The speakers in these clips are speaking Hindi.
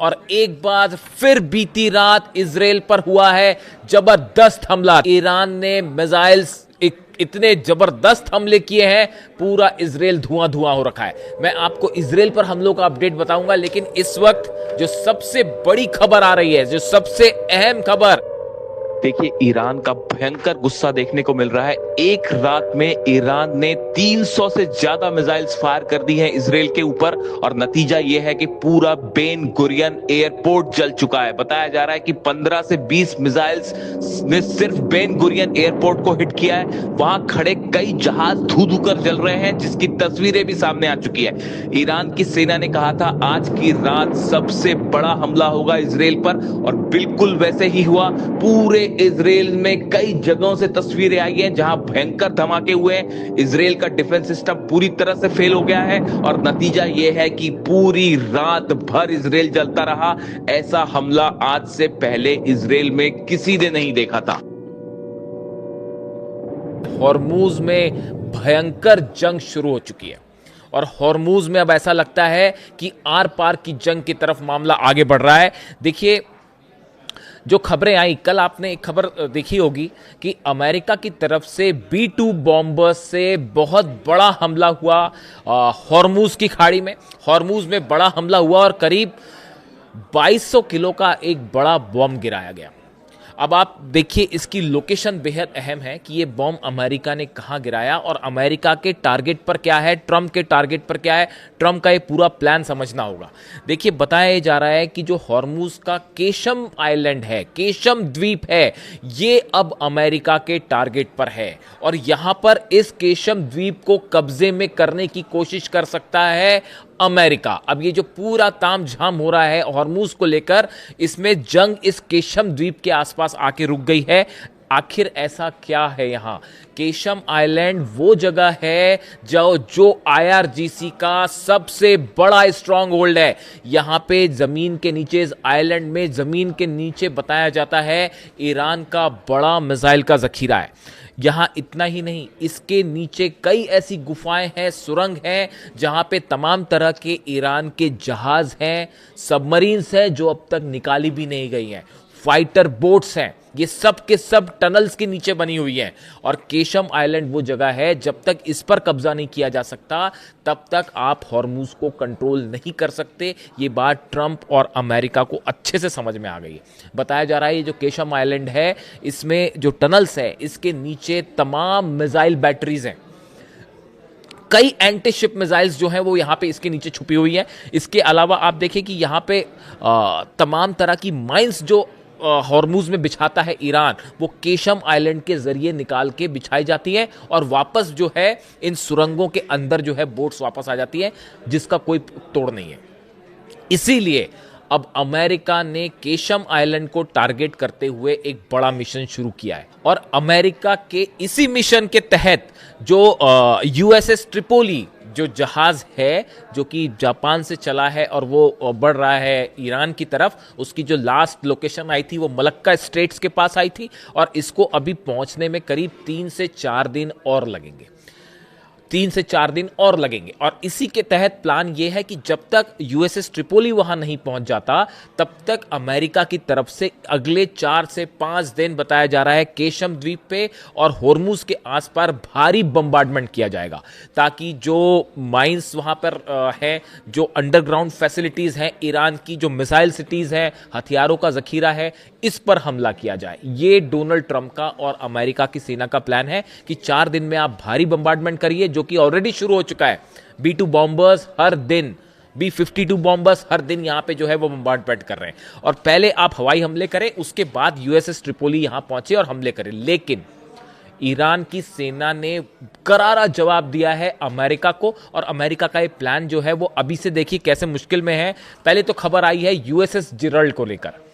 और एक बार फिर बीती रात इजराइल पर हुआ है जबरदस्त हमला। ईरान ने मिसाइल्स इतने जबरदस्त हमले किए हैं, पूरा इजराइल धुआं धुआं हो रखा है। मैं आपको इजराइल पर हमलों का अपडेट बताऊंगा, लेकिन इस वक्त जो सबसे बड़ी खबर आ रही है, जो सबसे अहम खबर, देखिए ईरान का भयंकर गुस्सा देखने को मिल रहा है। एक रात में ईरान ने 300 से ज्यादा मिसाइल्स फायर कर दी हैं इजराइल के ऊपर, और नतीजा यह है कि पूरा बेन गुरियन एयरपोर्ट जल चुका है। बताया जा रहा है कि 15 से 20 मिसाइल्स ने सिर्फ बेन गुरियन एयरपोर्ट को हिट किया है। वहां खड़े कई जहाज धू धू कर जल रहे हैं, जिसकी तस्वीरें भी सामने आ चुकी है। ईरान की सेना ने कहा था आज की रात सबसे बड़ा हमला होगा इजराइल पर, और बिल्कुल वैसे ही हुआ। पूरे इजराइल में कई जगहों से तस्वीरें आई हैं जहां भयंकर धमाके हुए हैं। इजराइल का डिफेंस सिस्टम पूरी तरह से फेल हो गया है, और नतीजा यह है कि पूरी रात भर इजराइल जलता रहा। ऐसा हमला आज से पहले इजराइल में किसी ने नहीं देखा था। हॉर्मुज में भयंकर जंग शुरू हो चुकी है, और हॉर्मुज में अब ऐसा लगता है कि आर पार की जंग की तरफ मामला आगे बढ़ रहा है। देखिए, जो खबरें आई कल, आपने एक खबर देखी होगी कि अमेरिका की तरफ से B-2 बॉम्बर्स से बहुत बड़ा हमला हुआ हॉर्मुज की खाड़ी में। हॉर्मुज में बड़ा हमला हुआ और करीब 2200 किलो का एक बड़ा बॉम्ब गिराया गया। अब आप देखिए, इसकी लोकेशन बेहद अहम है कि ये बॉम्ब अमेरिका ने कहां गिराया और अमेरिका के टारगेट पर क्या है, ट्रंप के टारगेट पर क्या है। ट्रंप का ये पूरा प्लान समझना होगा। देखिए, बताया जा रहा है कि जो हॉर्मुज का केशम आइलैंड है, केशम द्वीप है, ये अब अमेरिका के टारगेट पर है, और यहां पर इस केशम द्वीप को कब्जे में करने की कोशिश कर सकता है अमेरिका। अब ये जो पूरा तामझाम हो रहा है हॉर्मुज को लेकर, इसमें जंग इस केशम द्वीप के आसपास आके रुक गई है। आखिर ऐसा क्या है यहां? केशम आइलैंड वो जगह है जो IRGC का सबसे बड़ा स्ट्रांग होल्ड है। यहां पे जमीन के नीचे, इस आइलैंड में जमीन के नीचे बताया जाता है ईरान का बड़ा मिसाइल का जखीरा है। यहां इतना ही नहीं, इसके नीचे कई ऐसी गुफाएं हैं, सुरंग हैं, जहां पे तमाम तरह के ईरान के जहाज हैं, सबमरीन्स हैं जो अब तक निकाली भी नहीं गई हैं, फाइटर बोट्स हैं। ये सब के सब टनल्स के नीचे बनी हुई हैं। और केशम आइलैंड वो जगह है, जब तक इस पर कब्जा नहीं किया जा सकता तब तक आप हॉर्मुज को कंट्रोल नहीं कर सकते। ये बात ट्रंप और अमेरिका को अच्छे से समझ में आ गई है। बताया जा रहा है ये जो केशम आइलैंड है, इसमें जो टनल्स है, इसके नीचे तमाम मिसाइल बैटरीज हैं। कई एंटी शिप मिसाइल्स जो हैं वो यहाँ पे इसके नीचे छुपी हुई हैं। इसके अलावा आप देखिए कि यहाँ पे तमाम तरह की माइंस जो हॉर्मुज में बिछाता है ईरान, वो केशम आइलैंड के जरिए निकाल के बिछाई जाती है, और वापस जो है इन सुरंगों के अंदर जो है बोट्स वापस आ जाती है, जिसका कोई तोड़ नहीं है। इसीलिए अब अमेरिका ने केशम आइलैंड को टारगेट करते हुए एक बड़ा मिशन शुरू किया है, और अमेरिका के इसी मिशन के तहत जो USS ट्रिपोली जो जहाज है, जो कि जापान से चला है और वो बढ़ रहा है ईरान की तरफ, उसकी जो लास्ट लोकेशन आई थी वो मलक्का स्ट्रेट्स के पास आई थी, और इसको अभी पहुंचने में करीब 3 से 4 दिन और लगेंगे। 3 से 4 दिन और लगेंगे। और इसी के तहत प्लान यह है कि जब तक USS ट्रिपोली वहां नहीं पहुंच जाता, तब तक अमेरिका की तरफ से अगले 4 से 5 दिन बताया जा रहा है केशम द्वीप पे और हॉर्मुज के आसपास भारी बम्बार्डमेंट किया जाएगा, ताकि जो माइंस वहां पर है, जो अंडरग्राउंड फैसिलिटीज हैं ईरान की, जो मिसाइल सिटीज हैं, हथियारों का जखीरा है, इस पर हमला किया जाए। ये डोनाल्ड ट्रंप का और अमेरिका की सेना का प्लान है कि 4 दिन में आप भारी बम्बार्डमेंट करिए, जो कि ऑलरेडी शुरू हो चुका है। B-2 बॉम्बर्स हर दिन, B-52 बॉम्बर्स हर दिन यहां पे जो है वो बम्बार्डमेंट कर रहे हैं। और पहले आप हवाई हमले करें, उसके बाद USS ट्रिपोली यहां पहुंचे और हमले करें। लेकिन ईरान की सेना ने करारा जवाब दिया है अमेरिका को, और अमेरिका का ये प्लान जो है वो अभी से देखिए कैसे मुश्किल में है। पहले तो खबर आई है USS जेराल्ड को लेकर।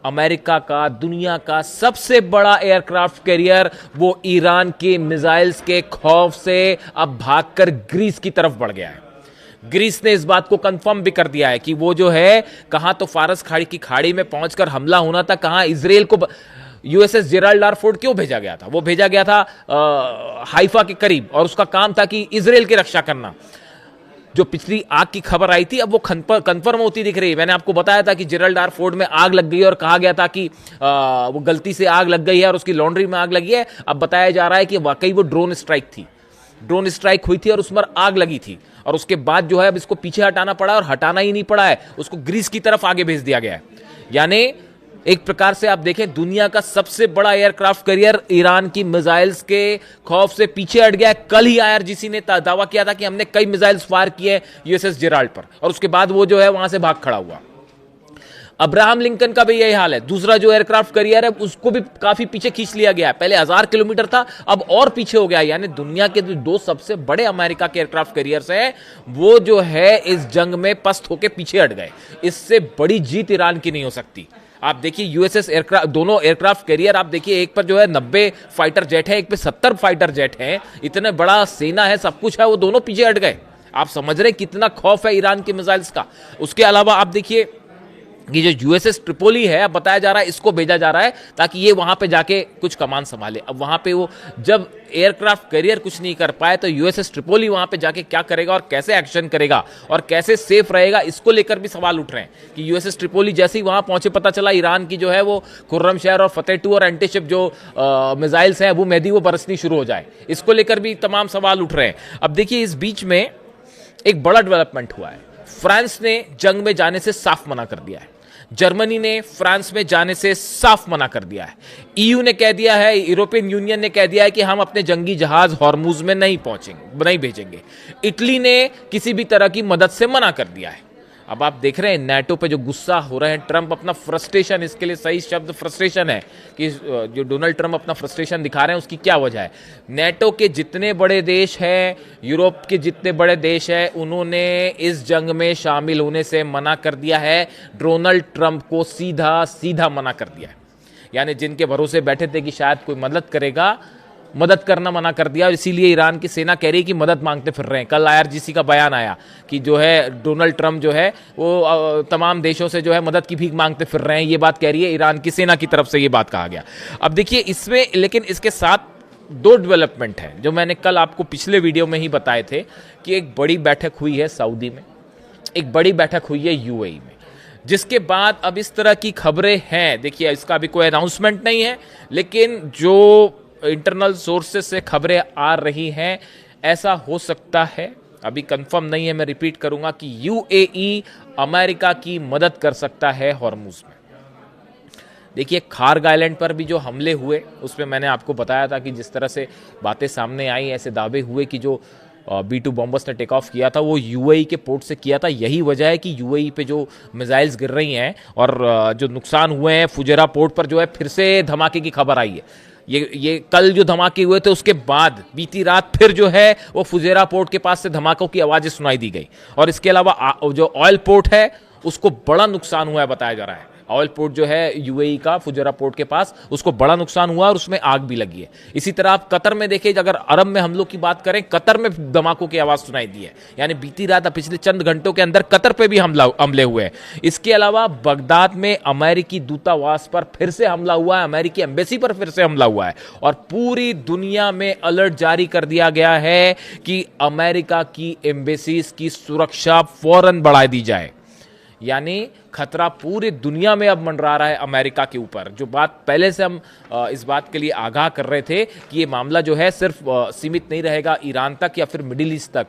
अमेरिका का दुनिया का सबसे बड़ा एयरक्राफ्ट कैरियर, वो ईरान के मिसाइल्स के खौफ से अब भागकर ग्रीस की तरफ बढ़ गया है। ग्रीस ने इस बात को कंफर्म भी कर दिया है कि वो जो है, कहां तो फारस खाड़ी की खाड़ी में पहुंचकर हमला होना था, कहां इजराइल को USS जेराल्ड आर फोर्ड क्यों भेजा गया था? वो भेजा गया था हाइफा के करीब, और उसका काम था कि इजराइल की रक्षा करना। जो पिछली आग की खबर आई थी अब वो कंफर्म होती दिख रही है। मैंने आपको बताया था कि जेरल्ड आर फोर्ड में आग लग गई और कहा गया था कि वो गलती से आग लग गई है और उसकी लॉन्ड्री में आग लगी है। अब बताया जा रहा है कि वाकई वो ड्रोन स्ट्राइक थी, ड्रोन स्ट्राइक हुई थी और उस पर आग लगी थी और उसके बाद जो है अब इसको पीछे हटाना पड़ा और हटाना ही नहीं पड़ा है, उसको ग्रीस की तरफ आगे भेज दिया गया है। यानी एक प्रकार से आप देखें दुनिया का सबसे बड़ा एयरक्राफ्ट कैरियर ईरान की मिसाइल्स के खौफ से पीछे हट गया। कल ही आईआरजीसी ने दावा किया था कि हमने कई मिसाइल्स फायर किए यूएसएस जेराल्ड पर और उसके बाद वो जो है वहां से भाग खड़ा हुआ। अब्राहम लिंकन का भी यही हाल है, दूसरा जो एयरक्राफ्ट कैरियर है उसको भी काफी पीछे खींच लिया गया है। पहले 1000 किलोमीटर था, अब और पीछे हो गया। यानी दुनिया के दो सबसे बड़े अमेरिका के एयरक्राफ्ट कैरियर्स हैं वो जो है इस जंग में पस्त होकर पीछे हट गए। इससे बड़ी जीत ईरान की नहीं हो सकती। आप देखिए यूएसएस एयरक्राफ्ट, दोनों एयरक्राफ्ट कैरियर आप देखिए, एक पर जो है 90 फाइटर जेट है, एक पे 70 फाइटर जेट है, इतने बड़ा सेना है, सब कुछ है, वो दोनों पीछे हट गए। आप समझ रहे कितना खौफ है ईरान की मिसाइल्स का। उसके अलावा आप देखिए कि जो यूएसएस ट्रिपोली है, अब बताया जा रहा है इसको भेजा जा रहा है ताकि ये वहां पे जाके कुछ कमान संभाले। अब वहां पे वो जब एयरक्राफ्ट कैरियर कुछ नहीं कर पाए तो यूएसएस ट्रिपोली वहां पे जाके क्या करेगा और कैसे एक्शन करेगा और कैसे सेफ रहेगा, इसको लेकर भी सवाल उठ रहे हैं कि यूएसएस ट्रिपोली जैसे ही वहां पहुंचे पता चला ईरान की जो है वो खुर्रम शहर और फतेह 2 और एंटीशिप जो मिसाइल्स हैं अबू मेहदी वो बरसनी शुरू हो जाए, इसको लेकर भी तमाम सवाल उठ रहे हैं। अब देखिए इस बीच में एक बड़ा डेवलपमेंट हुआ है। फ्रांस ने जंग में जाने से साफ मना कर दिया है, जर्मनी ने फ्रांस में जाने से साफ मना कर दिया है, ईयू ने कह दिया है, यूरोपियन यूनियन ने कह दिया है कि हम अपने जंगी जहाज हॉर्मुज में नहीं भेजेंगे। इटली ने किसी भी तरह की मदद से मना कर दिया है। अब आप देख रहे हैं नाटो पे जो गुस्सा हो रहे हैं ट्रंप, अपना फ्रस्ट्रेशन, इसके लिए सही शब्द फ्रस्ट्रेशन है कि जो डोनाल्ड ट्रंप अपना फ्रस्ट्रेशन दिखा रहे हैं उसकी क्या वजह है। नाटो के जितने बड़े देश हैं, यूरोप के जितने बड़े देश हैं, उन्होंने इस जंग में शामिल होने से मना कर दिया है। डोनाल्ड ट्रंप को सीधा सीधा मना कर दिया है। यानी जिनके भरोसे बैठे थे कि शायद कोई मदद करेगा, मदद करना मना कर दिया। इसीलिए ईरान की सेना कह रही है कि मदद मांगते फिर रहे हैं। कल आईआरजीसी का बयान आया कि जो है डोनाल्ड ट्रंप जो है वो तमाम देशों से जो है मदद की भीख मांगते फिर रहे हैं, ये बात कह रही है ईरान की सेना की तरफ से, ये बात कहा गया। अब देखिए इसमें लेकिन इसके साथ दो डेवलपमेंट है जो मैंने कल आपको पिछले वीडियो में ही बताए थे कि एक बड़ी बैठक हुई है सऊदी में, एक बड़ी बैठक हुई है यूएई में, जिसके बाद अब इस तरह की खबरें हैं। देखिए इसका भी कोई अनाउंसमेंट नहीं है, लेकिन जो इंटरनल सोर्सेस से खबरें आ रही हैं ऐसा हो सकता है, अभी कंफर्म नहीं है, मैं रिपीट करूंगा कि यूएई अमेरिका की मदद कर सकता है हॉर्मुज में। देखिए खार्ग आइलैंड पर भी जो हमले हुए उसमें मैंने आपको बताया था कि जिस तरह से बातें सामने आई, ऐसे दावे हुए कि जो B-2 बॉम्बर्स ने टेक ऑफ किया था वो यूएई के पोर्ट से किया था। यही वजह है कि यूएई पे जो मिसाइल्स गिर रही हैं और जो नुकसान हुए हैं, फुजेरा पोर्ट पर जो है फिर से धमाके की खबर आई है। ये कल जो धमाके हुए थे उसके बाद बीती रात फिर जो है वो फुजेरा पोर्ट के पास से धमाकों की आवाजें सुनाई दी गई। और इसके अलावा जो ऑयल पोर्ट है उसको बड़ा नुकसान हुआ है बताया जा रहा है। ऑयल पोर्ट जो है यूएई का फुजेरा पोर्ट के पास, उसको बड़ा नुकसान हुआ और उसमें आग भी लगी है। इसी तरह आप कतर में देखें, अगर अरब में हमलों की बात करें, कतर में धमाकों की आवाज सुनाई दी है। यानी बीती रात पिछले चंद घंटों के अंदर कतर पे भी हमले हुए हैं। इसके अलावा बगदाद में अमेरिकी दूतावास पर फिर से हमला हुआ है, अमेरिकी एम्बेसी पर फिर से हमला हुआ है और पूरी दुनिया में अलर्ट जारी कर दिया गया है कि अमेरिका की एम्बेसीज की सुरक्षा फौरन बढ़ा दी जाए। यानी खतरा पूरी दुनिया में अब मंडरा रहा है अमेरिका के ऊपर। जो बात पहले से हम इस बात के लिए आगाह कर रहे थे कि ये मामला जो है सिर्फ सीमित नहीं रहेगा ईरान तक या फिर मिडिल ईस्ट तक।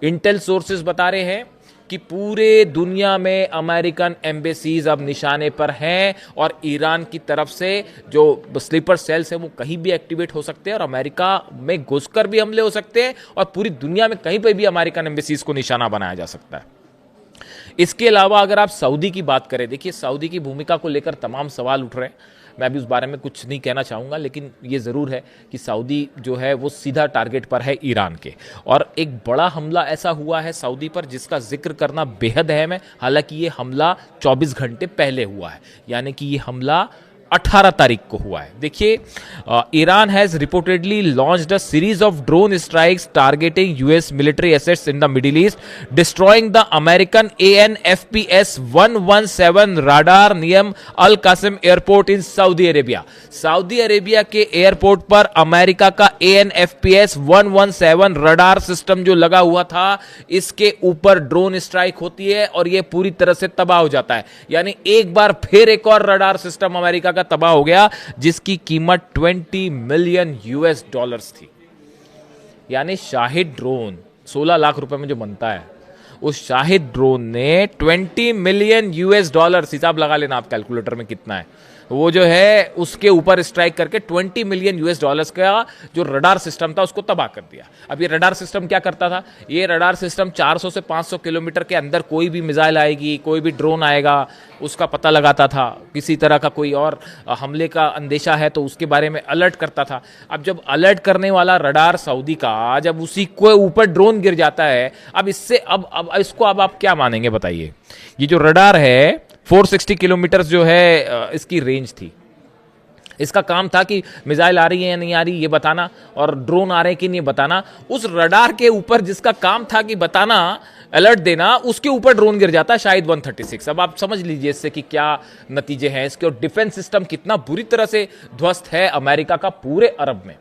इंटेल सोर्सेज बता रहे हैं कि पूरे दुनिया में अमेरिकन एम्बेसीज अब निशाने पर हैं और ईरान की तरफ से जो स्लीपर सेल्स हैं वो कहीं भी एक्टिवेट हो सकते हैं और अमेरिका में घुसकर भी हमले हो सकते हैं और पूरी दुनिया में कहीं पर भी अमेरिकन एम्बेसीज को निशाना बनाया जा सकता है। इसके अलावा अगर आप सऊदी की बात करें, देखिए सऊदी की भूमिका को लेकर तमाम सवाल उठ रहे हैं। मैं अभी उस बारे में कुछ नहीं कहना चाहूँगा, लेकिन ये ज़रूर है कि सऊदी जो है वो सीधा टारगेट पर है ईरान के। और एक बड़ा हमला ऐसा हुआ है सऊदी पर जिसका जिक्र करना बेहद अहम है। हालांकि ये हमला 24 घंटे पहले हुआ है, यानी कि ये हमला 18 तारीख को हुआ है। देखिए, Iran has reportedly launched a series of drone strikes targeting US military assets in the Middle East, destroying the American AN/FPS 117 radar नियम al Qassim airport in Saudi Arabia. Saudi Arabia के एयरपोर्ट पर अमेरिका का AN/FPS 117 रडार सिस्टम जो लगा हुआ था, इसके ऊपर ड्रोन स्ट्राइक होती है और यह पूरी तरह से तबाह हो जाता है। यानी एक बार फिर एक और रडार सिस्टम अमेरिका का तबाह हो गया, जिसकी कीमत $20 मिलियन थी। यानी शाहिद ड्रोन 16 लाख रुपए में जो बनता है, उस शाहिद ड्रोन ने $20 मिलियन हिसाब लगा लेना आप कैलकुलेटर में कितना है, वो जो है उसके ऊपर स्ट्राइक करके $20 मिलियन का जो रडार सिस्टम था उसको तबाह कर दिया। अब ये रडार सिस्टम क्या करता था? ये रडार सिस्टम 400 से 500 किलोमीटर के अंदर कोई भी मिसाइल आएगी, कोई भी ड्रोन आएगा, उसका पता लगाता था। किसी तरह का कोई और हमले का अंदेशा है तो उसके बारे में अलर्ट करता था। अब जब अलर्ट करने वाला रडार सऊदी का, जब उसी को ऊपर ड्रोन गिर जाता है, अब इससे अब इसको अब आप क्या मानेंगे बताइए? ये जो रडार है 460 किलोमीटर जो है इसकी रेंज थी। इसका काम था कि मिसाइल आ रही है या नहीं आ रही ये बताना, और ड्रोन आ रहे हैं कि नहीं बताना। उस रडार के ऊपर जिसका काम था कि बताना, अलर्ट देना, उसके ऊपर ड्रोन गिर जाता है शायद 136। अब आप समझ लीजिए इससे कि क्या नतीजे हैं इसके, और डिफेंस सिस्टम कितना बुरी तरह से ध्वस्त है अमेरिका का पूरे अरब में।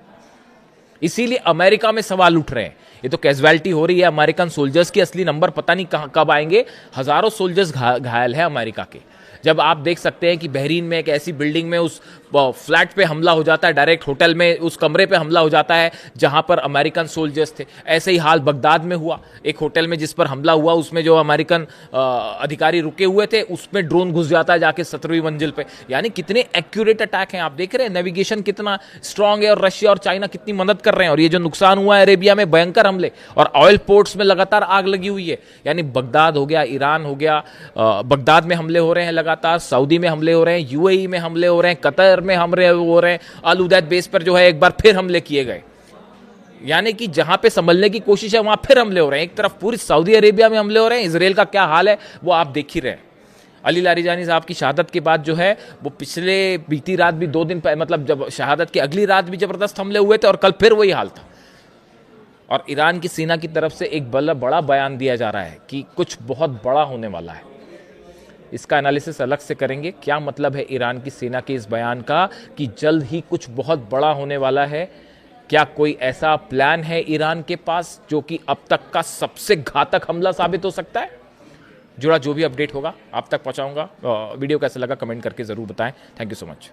इसीलिए अमेरिका में सवाल उठ रहे हैं। ये तो कैजुअलिटी हो रही है अमेरिकन सोल्जर्स की, असली नंबर पता नहीं कब आएंगे। हजारों सोल्जर्स घायल है अमेरिका के। जब आप देख सकते हैं कि बहरीन में एक ऐसी बिल्डिंग में उस फ्लैट पे हमला हो जाता है, डायरेक्ट होटल में उस कमरे पे हमला हो जाता है जहां पर अमेरिकन सोल्जर्स थे। ऐसे ही हाल बगदाद में हुआ, एक होटल में जिस पर हमला हुआ उसमें जो अमेरिकन अधिकारी रुके हुए थे उसमें ड्रोन घुस जाता है जाके 17वीं मंजिल पे। यानी कितने एक्यूरेट अटैक हैं आप देख रहे हैं, नेविगेशन कितना स्ट्रांग है, और रशिया और चाइना कितनी मदद कर रहे हैं। और ये जो नुकसान हुआ है अरेबिया में, भयंकर हमले, और ऑयल पोर्ट्स में लगातार आग लगी हुई है। यानी बगदाद हो गया, ईरान हो गया, बगदाद में हमले हो रहे हैं लगातार, सऊदी में हमले हो रहे हैं, UAE में हमले हो रहे हैं, कतर में हमले हो रहे हैं, अल उदैद बेस पर जो है एक बार फिर हमले किए गए। यानी कि जहां पे संभलने की कोशिश है वहां फिर हमले हो रहे हैं। एक तरफ पूरी सऊदी अरेबिया में हमले हो रहे हैं, इजराइल का क्या हाल है वो आप देख ही रहे हैं। अली लारीजानी साहब की शहादत के बाद जो है वो बीती रात भी 2 दिन मतलब जब शहादत की अगली रात भी जबरदस्त हमले हुए थे, और कल फिर वही हाल था। और ईरान की सेना की तरफ से एक बड़ा बयान दिया जा रहा है कि कुछ बहुत बड़ा होने वाला है। इसका एनालिसिस अलग से करेंगे, क्या मतलब है ईरान की सेना के इस बयान का कि जल्द ही कुछ बहुत बड़ा होने वाला है। क्या कोई ऐसा प्लान है ईरान के पास जो कि अब तक का सबसे घातक हमला साबित हो सकता है? जुड़ा जो भी अपडेट होगा आप तक पहुंचाऊंगा। वीडियो कैसा लगा कमेंट करके जरूर बताएं। Thank you so much.